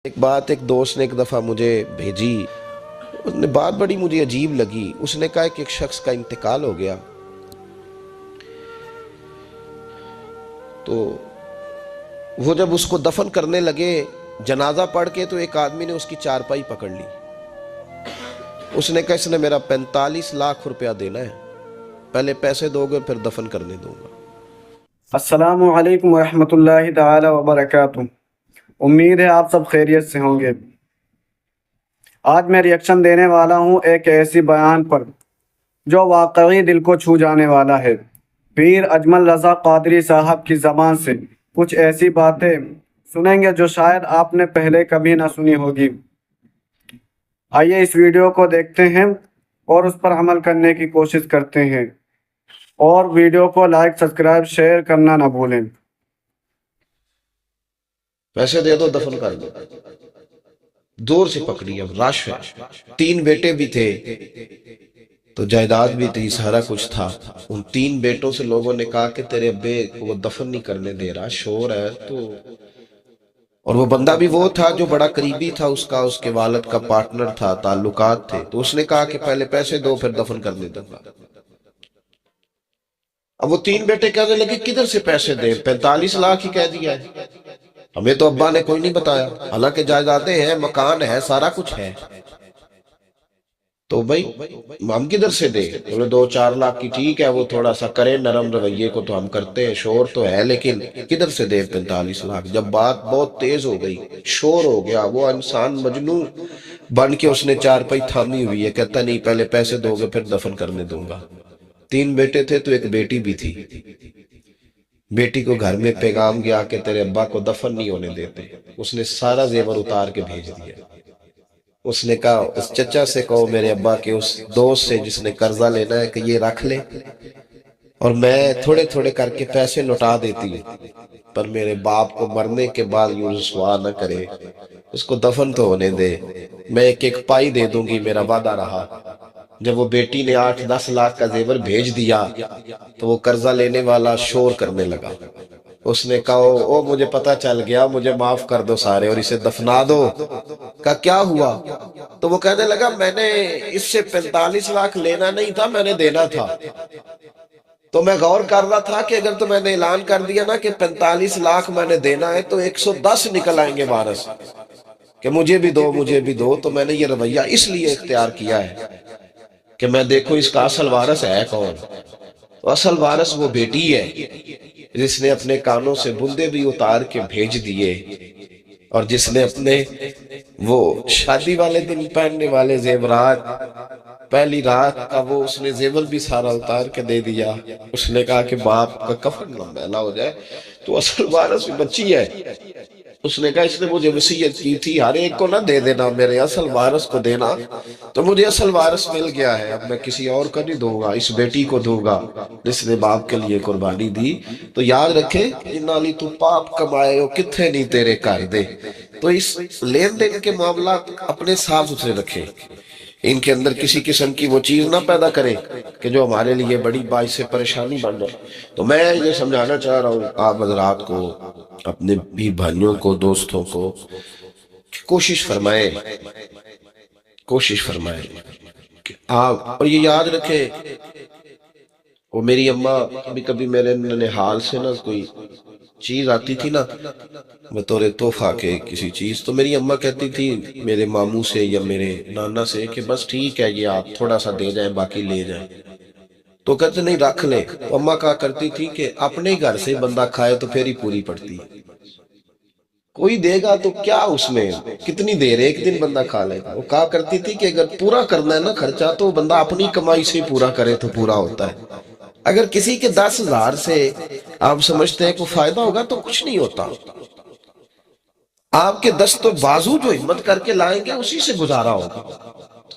ایک بات ایک دوست نے ایک دفعہ مجھے بھیجی، اس نے بات بڑی مجھے عجیب لگی۔ اس نے کہا کہ ایک شخص کا انتقال ہو گیا، تو وہ جب اس کو دفن کرنے لگے جنازہ پڑھ کے، تو ایک آدمی نے اس کی چارپائی پکڑ لی۔ اس نے کہا اس نے میرا 45 لاکھ روپیہ دینا ہے، پہلے پیسے دو گے پھر دفن کرنے دوں گا۔ السلام علیکم ورحمۃ اللہ تعالی وبرکاتہ۔ امید ہے آپ سب خیریت سے ہوں گے۔ آج میں ریئیکشن دینے والا ہوں ایک ایسی بیان پر جو واقعی دل کو چھو جانے والا ہے۔ پیر اجمل رضا قادری صاحب کی زبان سے کچھ ایسی باتیں سنیں گے جو شاید آپ نے پہلے کبھی نہ سنی ہوگی۔ آئیے اس ویڈیو کو دیکھتے ہیں اور اس پر عمل کرنے کی کوشش کرتے ہیں، اور ویڈیو کو لائک سبسکرائب شیئر کرنا نہ بھولیں۔ پیسے دے دو دفن کر دو۔ دور سے پکڑی، اب رش ہے، 3 بیٹے بھی تھے تو جائیداد بھی تھی، سارا کچھ تھا۔ ان 3 بیٹوں سے لوگوں نے کہا کہ تیرے ابے کو وہ دفن نہیں کرنے دے رہا، شور ہے تو۔ اور وہ بندہ بھی وہ تھا جو بڑا قریبی تھا اس کا، اس کے والد کا پارٹنر تھا، تعلقات تھے، تو اس نے کہا کہ پہلے پیسے دو پھر دفن کرنے دوں گا۔ اب وہ 3 بیٹے کہنے لگے کدھر سے پیسے دیں، 45 لاکھ ہی کہہ دیا ہے، ہمیں تو ابا نے کوئی نہیں بتایا، حالانکہ جائیدادیں ہیں، مکان ہے، سارا کچھ ہے، تو بھائی ہم کدھر سے دیں؟ بولے 2-4 لاکھ کی ٹھیک ہے، وہ تھوڑا سا کرے نرم رویے کو تو ہم کرتے ہیں، شور تو ہے، لیکن کدھر سے دیں 45 لاکھ؟ جب بات بہت تیز ہو گئی، شور ہو گیا، وہ انسان مجنون بن کے اس نے چارپائی تھامی ہوئی ہے، کہتا نہیں پہلے پیسے دو گے پھر دفن کرنے دوں گا۔ 3 بیٹے تھے تو ایک بیٹی بھی تھی۔ بیٹی کو گھر میں پیغام گیا کہ تیرے ابا کو دفن نہیں ہونے دیتے۔ اس نے سارا زیور اتار کے بھیج دیا۔ اس نے کہا اس چچا سے کہو میرے ابا کے اس دوست سے جس نے قرضہ لینا ہے کہ یہ رکھ لے، اور میں تھوڑے تھوڑے کر کے پیسے لوٹا دیتی ہوں، پر میرے باپ کو مرنے کے بعد یوں رسوا نہ کرے، اس کو دفن تو ہونے دے، میں ایک ایک پائی دے دوں گی، میرا وعدہ رہا۔ جب وہ بیٹی نے 8-10 لاکھ کا زیور بھیج دیا تو وہ قرضہ لینے والا شور کرنے لگا۔ اس نے کہا او مجھے پتا چل گیا، مجھے معاف کر دو سارے اور اسے دفنا دو۔ کہا کیا ہوا؟ تو وہ کہنے لگا میں نے اس سے 45 لاکھ لینا نہیں تھا، میں نے دینا تھا، تو میں غور کر رہا تھا کہ اگر تو میں نے اعلان کر دیا نا کہ 45 لاکھ میں نے دینا ہے تو 110 نکل آئیں گے وارث کہ مجھے بھی دو مجھے بھی دو، تو میں نے یہ رویہ اس لیے اختیار کیا ہے کہ میں دیکھوں اس کا اصل وارث ہے کون۔ تو اصل وارث وہ بیٹی ہے جس نے اپنے کانوں سے بندے بھی اتار کے بھیج دیے، اور جس نے اپنے وہ شادی والے دن پہننے والے زیورات، پہلی رات کا وہ اس نے زیور بھی سارا اتار کے دے دیا۔ اس نے کہا کہ باپ کا کفن نہ میلا ہو جائے، تو اصل وارث بچی ہے۔ اس نے کہا اس نے مجھے وصیت کی تھی ہر ایک کو نہ دے دینا، میرے اصل وارث کو دینا، تو مجھے اصل وارث مل گیا ہے، اب میں کسی اور کو نہیں دوں گا، اس بیٹی کو دوں گا جس نے باپ کے لیے قربانی دی۔ تو یاد رکھے نالی تو پاپ کمائے ہو کتھے نہیں تیرے کر دے۔ تو اس لین دین کے معاملات اپنے صاف ستھرے رکھے، ان کے اندر کسی قسم کی وہ چیز نہ پیدا کرے کہ جو ہمارے لیے بڑی باعث پریشانی بن جائے۔ تو میں یہ سمجھانا چاہ رہا ہوں آپ حضرات کو، اپنے بھی بھائیوں کو، دوستوں کو، کوشش فرمائیں کہ آپ، اور یہ یاد رکھیں وہ میری اماں کبھی کبھی میرے ننھیال سے نا کوئی چیز آتی تھی نا بطور تحفہ کے کسی چیز، تو میری اماں کہتی تھی میرے ماموں سے یا میرے نانا سے کہ بس ٹھیک ہے یہ آپ تھوڑا سا دے جائیں باقی لے جائیں، تو کہتے نہیں رکھ لیں۔ تو اماں کہا کرتی تھی کہ اپنے گھر سے بندہ کھائے تو پھر ہی پوری پڑتی ہے، کوئی دے گا تو کیا اس میں کتنی دیر ایک دن بندہ کھا لے گا۔ وہ کہا کرتی تھی کہ اگر پورا کرنا ہے نا خرچہ تو بندہ اپنی کمائی سے پورا کرے تو پورا ہوتا ہے، اگر کسی کے 10,000 سے آپ سمجھتے ہیں کوئی فائدہ ہوگا تو کچھ نہیں ہوتا۔ آپ کے دست و بازو جو ہمت کر کے لائیں گے اسی سے گزارا ہوگا۔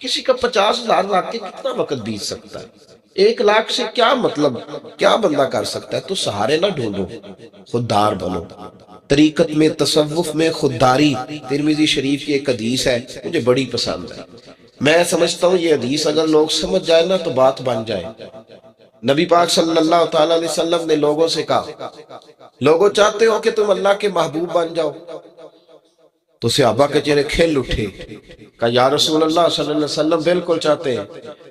کسی کا 50,000 لاکھ کے کتنا وقت بیت سکتا ہے، 1 لاکھ سے کیا مطلب، کیا بندہ کر سکتا ہے؟ تو سہارے نہ ڈھونڈو، خوددار بنو۔ طریقت میں، تصوف میں خودداری، ترمذی شریف کی ایک حدیث ہے مجھے بڑی پسند ہے، میں سمجھتا ہوں یہ حدیث اگر لوگ سمجھ جائے نا تو بات بن جائے۔ نبی پاک صلی اللہ تعالیٰ علیہ وسلم نے لوگوں سے کہا لوگوں چاہتے ہو کہ تم اللہ کے محبوب بن جاؤ، تو صحابہ کے چہرے کھل اٹھے، کہا یا رسول اللہ صلی اللہ علیہ وسلم بالکل چاہتے ہیں۔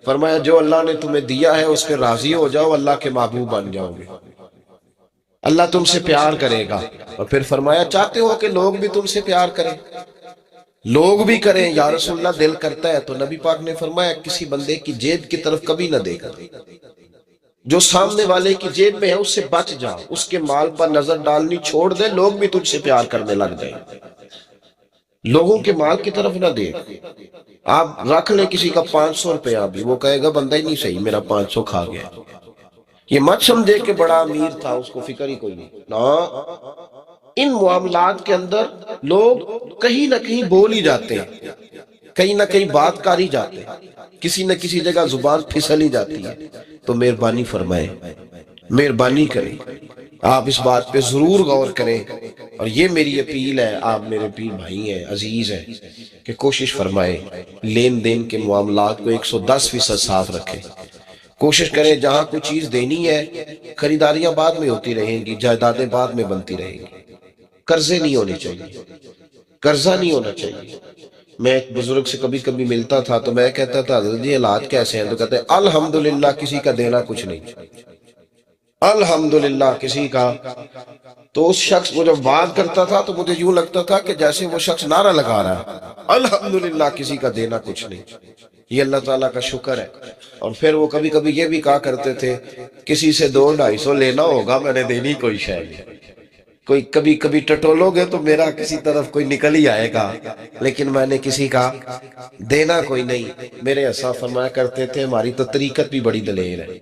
فرمایا جو اللہ نے تمہیں دیا ہے اس پہ راضی ہو جاؤ، اللہ کے محبوب بن جاؤ گے، اللہ تم سے پیار کرے گا۔ اور پھر فرمایا چاہتے ہو کہ لوگ بھی تم سے پیار کریں؟ لوگ بھی کریں یا رسول اللہ، دل کرتا ہے۔ تو نبی پاک نے فرمایا کسی بندے کی جیب کی طرف کبھی نہ دیکھا، جو سامنے والے کی جیب میں ہے اس سے بچ جا، اس کے مال پر نظر ڈالنی چھوڑ دے، لوگ بھی تجھ سے پیار کرنے لگ جائیں۔ لوگوں کے مال کی طرف نہ دیکھ۔ آپ رکھ لیں کسی کا 500 روپیہ بھی، وہ کہے گا بندہ ہی نہیں صحیح، میرا 500 کھا گیا۔ یہ مت سمجھے کہ بڑا امیر تھا، اس کو فکر ہی کوئی نہیں۔ نا، ان معاملات کے اندر لوگ کہیں نہ کہیں بول ہی جاتے ہیں، کہیں نہ کہیں بات کر ہی جاتے ہیں، کسی نہ کسی جگہ زبان پھسل ہی جاتی ہے۔ تو مہربانی فرمائیں، مہربانی کریں، آپ اس بات پہ ضرور غور کریں۔ اور یہ میری اپیل ہے، آپ میرے پیر بھائی ہیں، عزیز ہیں، کہ کوشش فرمائیں لین دین کے معاملات کو 110% صاف رکھیں۔ کوشش کریں جہاں کوئی چیز دینی ہے، خریداریاں بعد میں ہوتی رہیں گی، جائیدادیں بعد میں بنتی رہیں گی، قرضے نہیں ہونے چاہیے، قرضہ نہیں ہونا چاہیے۔ میں ایک بزرگ سے کبھی کبھی ملتا تھا تو میں کہتا تھا حضرت جی حالات کیسے ہیں؟ تو کہتے ہیں الحمدللہ کسی کا دینا کچھ نہیں، الحمدللہ کسی کا۔ تو اس شخص کو جب بات کرتا تھا تو مجھے یوں لگتا تھا کہ جیسے وہ شخص نعرہ لگا رہا ہے، الحمدللہ کسی کا دینا کچھ نہیں۔ یہ اللہ تعالیٰ کا شکر ہے۔ اور پھر وہ کبھی کبھی یہ بھی کہا کرتے تھے کسی سے 200-250 لینا ہوگا، میں نے دینی کوئی شے نہیں، کوئی کبھی کبھی ٹٹولو گے تو میرا کسی طرف کوئی نکل ہی آئے گا، لیکن میں نے کسی کا دینا کوئی نہیں۔ میرے ایسا فرمایا کرتے تھے ہماری تو طریقت بھی بڑی دلیر ہے۔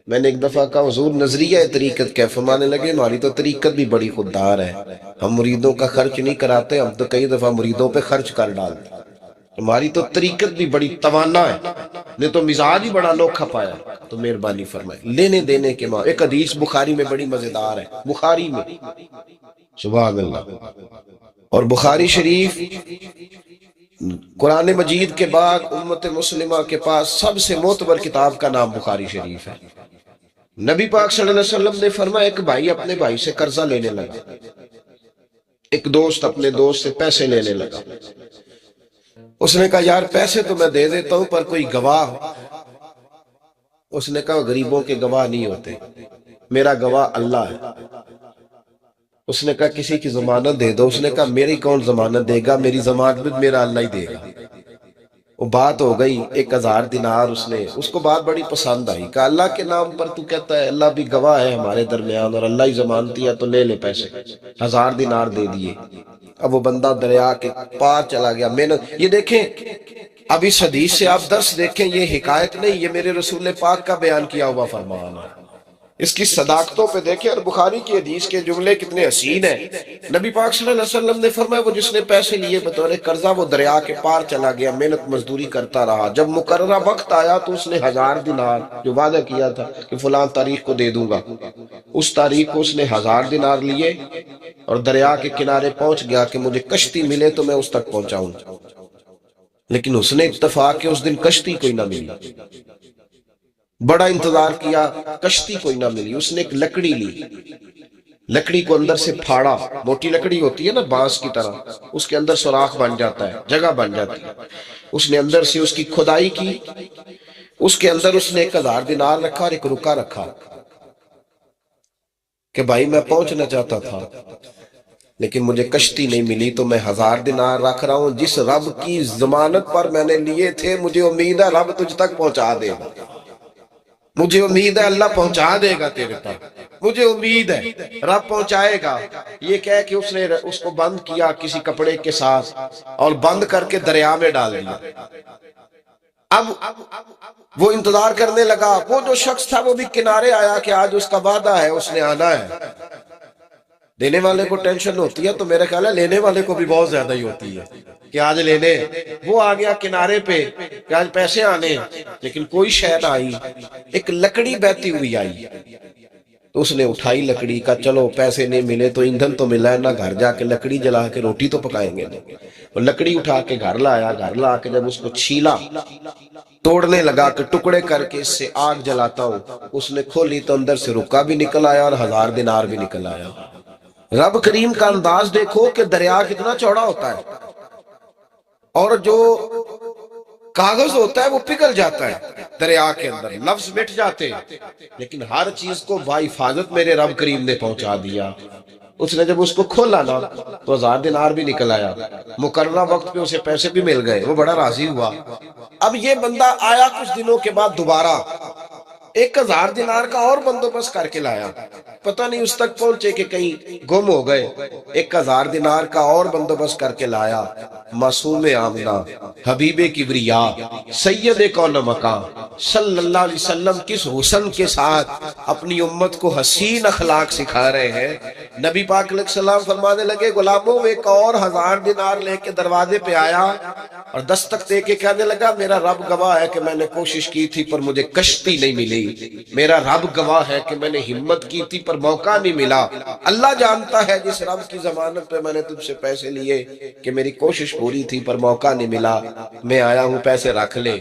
میں نے ایک دفعہ کہا حضور نظریہ طریقت کیا؟ فرمانے لگے ہماری تو طریقت بھی بڑی خوددار ہے، ہم مریدوں کا خرچ نہیں کراتے، ہم تو کئی دفعہ مریدوں پہ خرچ کر ڈالتے، ہماری تو طریقت بھی بڑی توانا ہے، نے تو مزاج ہی بڑا لوگ کھپایا۔ تو مہربانی فرمائے لینے دینے کے ماں۔ ایک حدیث بخاری میں بڑی مزیدار ہے، بخاری میں، سبحان اللہ۔ اور بخاری شریف قرآن مجید کے بعد امت مسلمہ کے پاس سب سے معتبر کتاب کا نام بخاری شریف ہے۔ نبی پاک صلی اللہ علیہ وسلم نے فرمایا ایک بھائی اپنے بھائی سے قرضہ لینے لگا، ایک دوست اپنے دوست سے پیسے لینے لگا۔ اس نے کہا یار پیسے تو میں دے دیتا ہوں پر کوئی گواہ۔ اس نے کہا غریبوں کے گواہ نہیں ہوتے، میرا گواہ اللہ ہے۔ اس نے کہا کسی کی ضمانت دے دو۔ اس نے کہا میری کون ضمانت دے گا، میری ضمانت بھی میرا اللہ ہی دے گا۔ وہ بات ہو گئی 1000 دینار، اس کو بات بڑی پسند آئی، کہا اللہ کے نام پر تو کہتا ہے اللہ بھی گواہ ہے ہمارے درمیان اور اللہ ہی ضمانتی ہے، تو لے لے پیسے۔ 1000 دینار دے دیے۔ اب وہ بندہ دریا کے پار چلا گیا، محنت۔ یہ دیکھیں اب اس حدیث سے آپ درس دیکھیں، یہ حکایت نہیں، یہ میرے رسول پاک کا بیان کیا ہوا فرمان ہے۔ اس کی صداقتوں پہ دیکھیں، اور بخاری کی حدیث کے جملے کتنے حسین ہیں۔ نبی پاک صلی اللہ علیہ وسلم نے فرمایا وہ جس نے پیسے لیے بطور قرضہ وہ دریا کے پار چلا گیا، محنت مزدوری کرتا رہا، جب مقررہ وقت آیا تو اس نے 1000 دینار جو وعدہ کیا تھا کہ فلاں تاریخ کو دے دوں گا، اس تاریخ کو اس نے 1000 دینار لیے اور دریا کے کنارے پہنچ گیا کہ مجھے کشتی ملے تو میں اس تک پہنچاؤں۔ لیکن اس نے اتفاق کہ اس دن کشتی کوئی نہ ملی، بڑا انتظار کیا، کشتی کوئی نہ ملی۔ اس نے ایک لکڑی لی، لکڑی کو اندر سے پھاڑا، موٹی لکڑی ہوتی ہے نا بانس کی طرح، اس کے اندر سوراخ بن جاتا ہے، جگہ بن جاتی ہے۔ اس نے اندر سے اس کی کھدائی کی، اس کے اندر اس نے 1000 دینار رکھا اور ایک رکا رکھا کہ بھائی میں پہنچنا چاہتا تھا لیکن مجھے کشتی نہیں ملی تو میں 1000 دینار رکھ رہا ہوں، جس رب کی ضمانت پر میں نے لیے تھے مجھے امید ہے رب تجھ تک پہنچا دے گا، مجھے امید ہے اللہ پہنچا دے گا تیرے تک، مجھے امید ہے رب پہنچائے گا۔ یہ کہہ کہ اس نے اس کو بند کیا کسی کپڑے کے ساتھ اور بند کر کے دریا میں ڈال دیا۔ اب وہ انتظار کرنے لگا، وہ جو شخص تھا وہ بھی کنارے آیا کہ آج اس کا وعدہ ہے، اس نے آنا ہے۔ دینے والے کو ٹینشن ہوتی ہے تو میرے خیال ہے لینے والے کو بھی بہت زیادہ ہی ہوتی ہے کہ آج لینے۔ وہ آ گیا کنارے پہ کہ آج پیسے آنے، لیکن کوئی شے نہ آئی، ایک لکڑی بہتی ہوئی آئی تو اس نے اٹھائی لکڑی کا، چلو پیسے نہیں ملے تو ایندھن تو ملا ہے نا، گھر جا کے لکڑی جلا کے روٹی تو پکائیں گے۔ وہ لکڑی اٹھا کے گھر لایا، گھر لا کے جب اس کو چھیلا، توڑنے لگا کہ ٹکڑے کر کے اس سے آگ جلاتا ہوں، اس نے کھولی تو اندر سے رکا بھی نکل آیا اور 1000 دینار بھی نکل آیا۔ رب کریم کا انداز دیکھو کہ دریا کتنا چوڑا ہوتا ہے اور جو کاغذ ہوتا ہے وہ پگھل جاتا ہے دریا کے اندر، لفظ مٹ جاتے ہیں، لیکن ہر چیز کو بحفاظت میرے رب کریم نے پہنچا دیا۔ اس نے جب اس کو کھولا نا تو 1000 دینار بھی نکل آیا، مقررہ وقت پہ اسے پیسے بھی مل گئے، وہ بڑا راضی ہوا۔ اب یہ بندہ آیا کچھ دنوں کے بعد دوبارہ 1000 دینار کا اور بندوبست کر کے لایا، پتہ نہیں اس تک پہنچے کہ کہیں گم ہو گئے، 1000 دینار کا اور بندوبست کر کے لایا۔ معصوم آمنہ، حبیب کبریا، سید کون مکان صلی اللہ علیہ وسلم کس حسن کے ساتھ اپنی امت کو حسین اخلاق سکھا رہے ہیں۔ نبی پاک علیہ السلام فرمانے لگے غلاموں، ایک اور 1000 دینار لے کے دروازے پہ آیا اور دستک دے کے کہنے لگا میرا رب گواہ ہے کہ میں نے کوشش کی تھی پر مجھے کشتی نہیں ملی، میرا رب گواہ ہے کہ میں نے ہمت کی تھی پر موقع نہیں ملا، اللہ جانتا ہے جس رب کی ضمانت پہ میں نے تم سے پیسے لیے کہ میری کوشش پوری تھی پر موقع نہیں ملا، میں آیا ہوں پیسے رکھ لے۔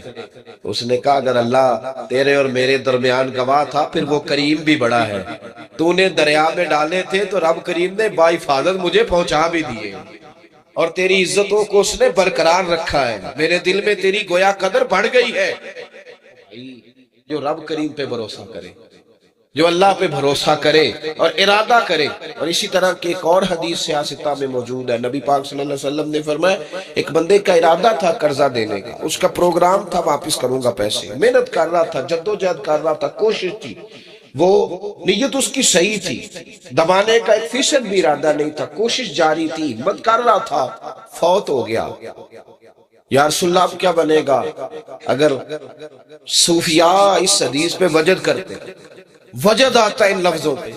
اس نے کہا اگر اللہ تیرے اور میرے درمیان گواہ تھا پھر وہ کریم بھی بڑا ہے، تو نے دریا میں ڈالے تھے تو رب کریم نے بحفاظت مجھے پہنچا بھی دیے، اور تیری عزتوں کو اس نے برقرار رکھا ہے، میرے دل میں تیری گویا قدر بڑھ گئی ہے۔ جو رب کریم پہ بھروسہ کرے، جو اللہ پہ بھروسہ کرے اور ارادہ کرے، اور اسی طرح کی ایک اور حدیث سیاستہ میں موجود ہے، نبی پاک صلی اللہ علیہ وسلم نے فرمایا ایک بندے کا ارادہ تھا قرضہ دینے کا، اس کا پروگرام تھا واپس کروں گا پیسے، محنت کر رہا تھا، جدوجہد کر رہا تھا، کوشش تھی، وہ نیت اس کی صحیح تھی، دبانے کا 1% بھی ارادہ نہیں تھا، کوشش جاری تھی، ہمت کر رہا تھا، فوت ہو گیا۔ یا رسول اللہ اب کیا بنے گا؟ اگر صوفیاء اس حدیث پہ وجد کرتے، وجد آتا ہے ان لفظوں پہ،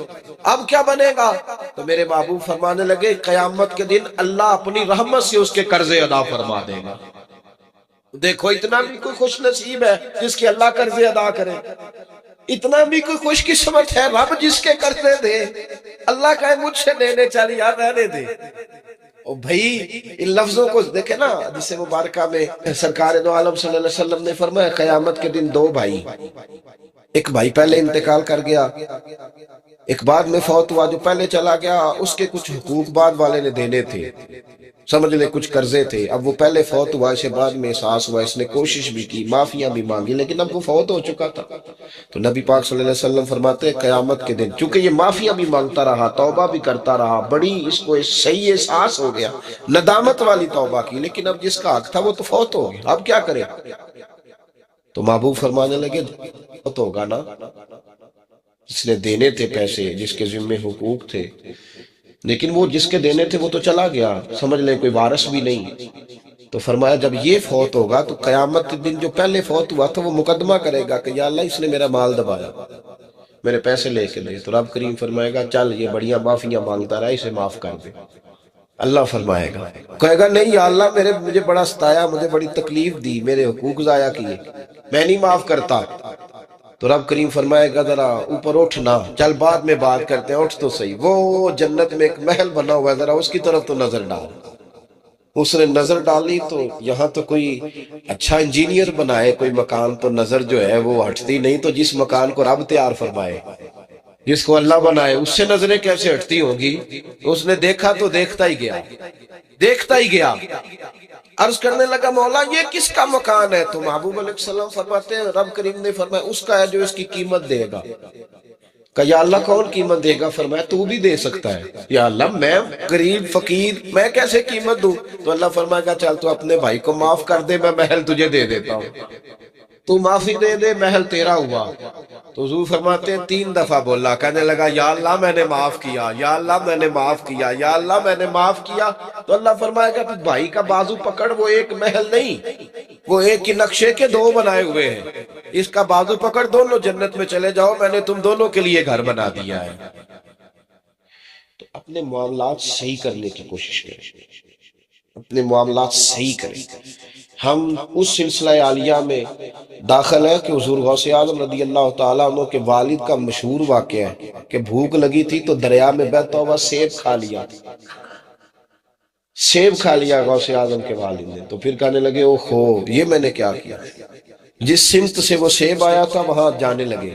اب کیا بنے گا؟ تو میرے محبوب فرمانے لگے قیامت کے دن اللہ اپنی رحمت سے اس کے قرضے ادا فرما دے گا۔ دیکھو اتنا بھی کوئی خوش نصیب ہے جس کے اللہ قرضے ادا کرے، اتنا بھی کوئی خوش قسمت ہے رب جس کے قرضے دے، اللہ کہے مجھ سے لینے چل یار رہنے دے۔ اور بھائی ان لفظوں کو دیکھیں نا، جس مبارکہ میں سرکار دو عالم صلی اللہ علیہ وسلم نے فرمایا قیامت کے دن 2 بھائی، ایک بھائی پہلے انتقال کر گیا، ایک بعد میں فوت ہوا، جو پہلے چلا گیا اس کے کچھ حقوق بعد والے نے دینے تھے، سمجھ لے کچھ قرضے تھے، اب وہ پہلے فوت ہوا، اسے بعد میں احساس ہوا، اس نے کوشش بھی کی، معافیاں بھی مانگی، لیکن اب وہ فوت ہو چکا تھا۔ تو نبی پاک صلی اللہ علیہ وسلم فرماتے ہیں قیامت کے دن چونکہ یہ معافیاں بھی مانگتا رہا، توبہ بھی کرتا رہا، بڑی اس کو صحیح احساس ہو گیا، ندامت والی توبہ کی، لیکن اب جس کا حق تھا وہ تو فوت ہو گیا، اب کیا کرے؟ تو محبوب فرمانے لگے فوت ہوگا نا، جس نے دینے تھے پیسے، جس کے ذمہ حقوق تھے، لیکن وہ جس کے دینے تھے وہ تو چلا گیا، سمجھ لیں کوئی وارث بھی نہیں۔ تو فرمایا جب یہ فوت ہوگا تو قیامت کے دن جو پہلے فوت ہوا تھا وہ مقدمہ کرے گا کہ یا اللہ اس نے میرا مال دبایا، میرے پیسے لے کے دے، تو رب کریم فرمائے گا چل یہ بڑیاں معافیاں مانگتا رہا، اسے معاف کر دے۔ اللہ فرمائے گا، کہے گا نہیں یا اللہ مجھے بڑا ستایا، مجھے بڑی تکلیف دی، میرے حقوق ضائع کیے، میں نہیں معاف کرتا۔ تو رب کریم فرمائے گا ذرا اوپر اٹھنا، چل بعد میں بات کرتے ہیں، اٹھ تو صحیح، وہ جنت میں ایک محل بنا ہوا ہے، ذرا اس کی طرف تو نظر ڈال۔ اس نے نظر ڈالی تو یہاں تو کوئی اچھا انجینئر بنائے کوئی مکان تو نظر جو ہے وہ ہٹتی نہیں، تو جس مکان کو رب تیار فرمائے، جس کو اللہ بنائے، اس سے نظریں کیسے ہٹتی ہوں گی؟ اس نے دیکھا تو دیکھتا ہی گیا، دیکھتا ہی گیا۔ عرض کرنے لگا مولا یہ کس کا مکان ہے؟ تو محبوب علیہ السلام فرماتے ہیں رب کریم نے فرمایا اس کا ہے جو اس کی قیمت دے گا۔ کہ یا اللہ کون قیمت دے گا؟ فرمایا تو بھی دے سکتا ہے۔ یا اللہ میں غریب فقیر میں کیسے قیمت دوں؟ تو اللہ فرمائے گا چل تو اپنے بھائی کو معاف کر دے، میں محل تجھے دے دیتا ہوں، تو معافی دے دے، محل تیرا ہوا۔ تو حضور فرماتے ہیں 3 دفعہ بولا، کہنے لگا یا اللہ میں نے معاف کیا، یا اللہ میں نے معاف کیا، یا اللہ میں نے معاف کیا۔ تو اللہ فرمائے گا تو بھائی کا بازو پکڑ، وہ ایک محل نہیں، وہ ایک ہی نقشے کے 2 بنائے ہوئے ہیں، اس کا بازو پکڑ، دونوں جنت میں چلے جاؤ، میں نے تم دونوں کے لیے گھر بنا دیا ہے۔ تو اپنے معاملات صحیح کرنے کی کوشش کریں، اپنے معاملات صحیح کریں۔ ہم اس سلسلہ عالیہ میں داخل ہے کہ حضور غوث اعظم رضی اللہ تعالیٰ عنہ کے والد کا مشہور واقعہ ہے کہ بھوک لگی تھی تو دریا میں بہتا ہوا سیب کھا لیا، سیب کھا لیا غوث اعظم کے والد نے۔ تو پھر کہنے لگے او خو یہ میں نے کیا کیا، جس سمت سے وہ سیب آیا تھا وہاں جانے لگے،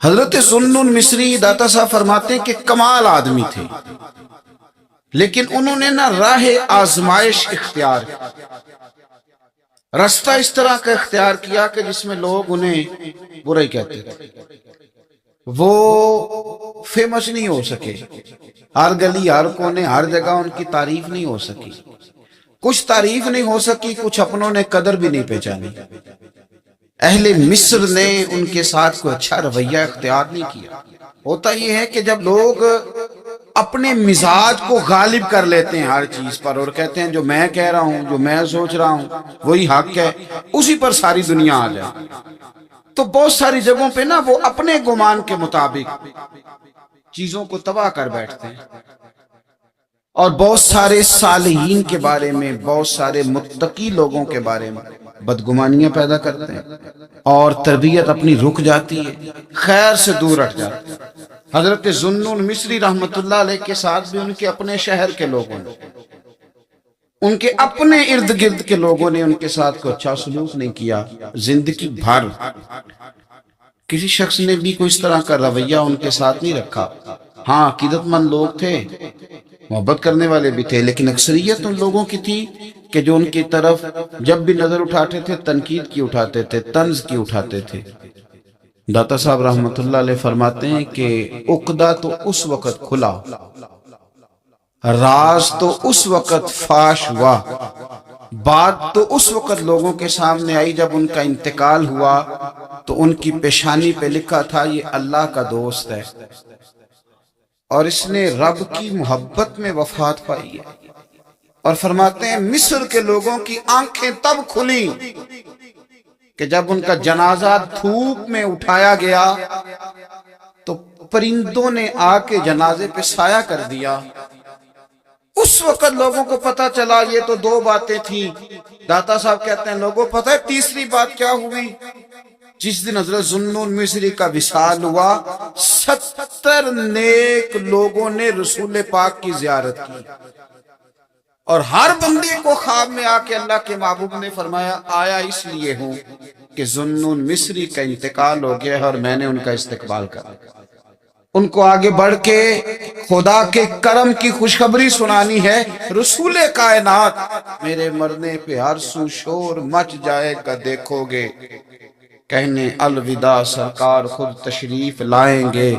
حضرت ذوالنون مصری داتا صاحب فرماتے ہیں کہ کمال آدمی تھے، لیکن انہوں نے نہ راہ آزمائش اختیار کی، رستہ اس طرح کا اختیار کیا کہ جس میں لوگ انہیں برا ہی کہتے تھے، وہ فیمس نہیں ہو سکے، ہر گلی ہر کونے ہر جگہ ان کی تعریف نہیں ہو سکی، کچھ تعریف نہیں ہو سکی، کچھ اپنوں نے قدر بھی نہیں پہچانی۔ اہل مصر نے ان کے ساتھ کوئی اچھا رویہ اختیار نہیں کیا۔ ہوتا یہ ہے کہ جب لوگ اپنے مزاج کو غالب کر لیتے ہیں ہر چیز پر اور کہتے ہیں جو میں کہہ رہا ہوں، جو میں سوچ رہا ہوں وہی حق ہے، اسی پر ساری دنیا آ جائے، تو بہت ساری جگہوں پہ نا وہ اپنے گمان کے مطابق چیزوں کو تباہ کر بیٹھتے ہیں، اور بہت سارے صالحین کے بارے میں، بہت سارے متقی لوگوں کے بارے میں بدگمانیاں پیدا کرتے ہیں، اور تربیت اپنی رک جاتی ہے، خیر سے دور ہٹ جاتی ہے۔ حضرت ذوالنون مصری رحمت اللہ علیہ کے ساتھ بھی ان کے اپنے شہر کے لوگوں نے، ان کے اپنے ارد گرد کے لوگوں نے ان کے ساتھ کوئی اچھا سلوک نہیں کیا۔ زندگی بھر کسی شخص نے بھی کوئی اس طرح کا رویہ ان کے ساتھ نہیں رکھا۔ ہاں عقیدت مند لوگ تھے، محبت کرنے والے بھی تھے، لیکن اکثریت ان لوگوں کی تھی کہ جو ان کی طرف جب بھی نظر اٹھاتے تھے تنقید کی اٹھاتے تھے، طنز کی اٹھاتے تھے۔ داتا صاحب رحمت اللہ علیہ فرماتے ہیں کہ عقدہ تو اس وقت کھلا، راز تو اس وقت فاش ہوا، بات تو اس وقت لوگوں کے سامنے آئی جب ان کا انتقال ہوا تو ان کی پیشانی پہ لکھا تھا یہ اللہ کا دوست ہے، اور اس نے رب کی محبت میں وفات پائی ہے۔ اور فرماتے ہیں مصر کے لوگوں کی آنکھیں تب کھلی کہ جب ان کا جنازہ دھوپ میں اٹھایا گیا تو پرندوں نے آ کے جنازے پہ سایہ کر دیا۔ اس وقت لوگوں کو پتا چلا یہ تو دو باتیں تھیں۔ داتا صاحب کہتے ہیں لوگوں پتہ ہے تیسری بات کیا ہوئی؟ جس دن حضرت ذوالنون مصری کا وصال ہوا، 70 نیک لوگوں نے رسول پاک کی زیارت کی، اور ہر بندے کو خواب میں آ کے اللہ کے محبوب نے فرمایا آیا اس لیے ہوں کہ ذوالنون مصری کا انتقال ہو گیا اور میں نے ان کا استقبال کرا، ان کو آگے بڑھ کے خدا کے کرم کی خوشخبری سنانی ہے۔ رسول کائنات میرے مرنے پہ ہر سو شور مچ جائے گا، دیکھو گے کہنے الوداع سرکار خود تشریف لائیں گے،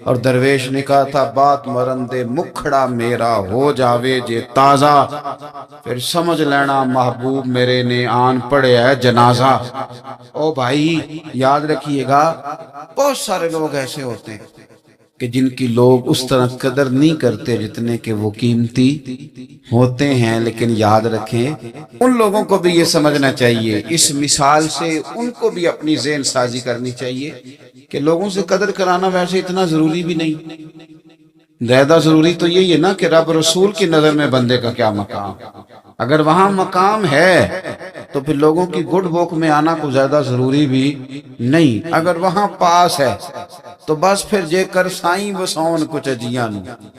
اور درویش نے کہا تھا بات مرندے مکھڑا میرا ہو جاوے جے تازہ، پھر سمجھ لینا محبوب میرے نے آن پڑے ہے جنازہ۔ او بھائی یاد رکھیے گا بہت سارے لوگ ایسے ہوتے ہیں کہ جن کی لوگ اس طرح قدر نہیں کرتے جتنے کہ وہ قیمتی ہوتے ہیں، لیکن یاد رکھیں ان لوگوں کو بھی یہ سمجھنا چاہیے، اس مثال سے ان کو بھی اپنی ذہن سازی کرنی چاہیے کہ لوگوں سے قدر کرانا ویسے اتنا ضروری بھی نہیں، زیادہ ضروری تو یہی ہے نا کہ رب رسول کی نظر میں بندے کا کیا مقام۔ اگر وہاں مقام ہے تو پھر لوگوں کی گڈ بک میں آنا کو زیادہ ضروری بھی نہیں، اگر وہاں پاس ہے تو بس پھر جے کر سائیں وسون کچھ اجیاں نہیں،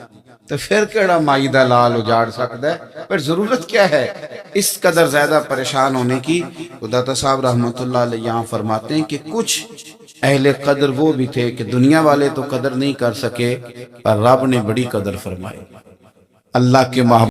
تو پھر کیڑا مائی دا لال اجاڑ سکتا ہے، پھر ضرورت کیا ہے اس قدر زیادہ پریشان ہونے کی۔ داتا صاحب رحمت اللہ علیہ یہاں فرماتے ہیں کہ کچھ اہل قدر وہ بھی تھے کہ دنیا والے تو قدر نہیں کر سکے، پر رب نے بڑی قدر فرمائی۔ اللہ کے محبوب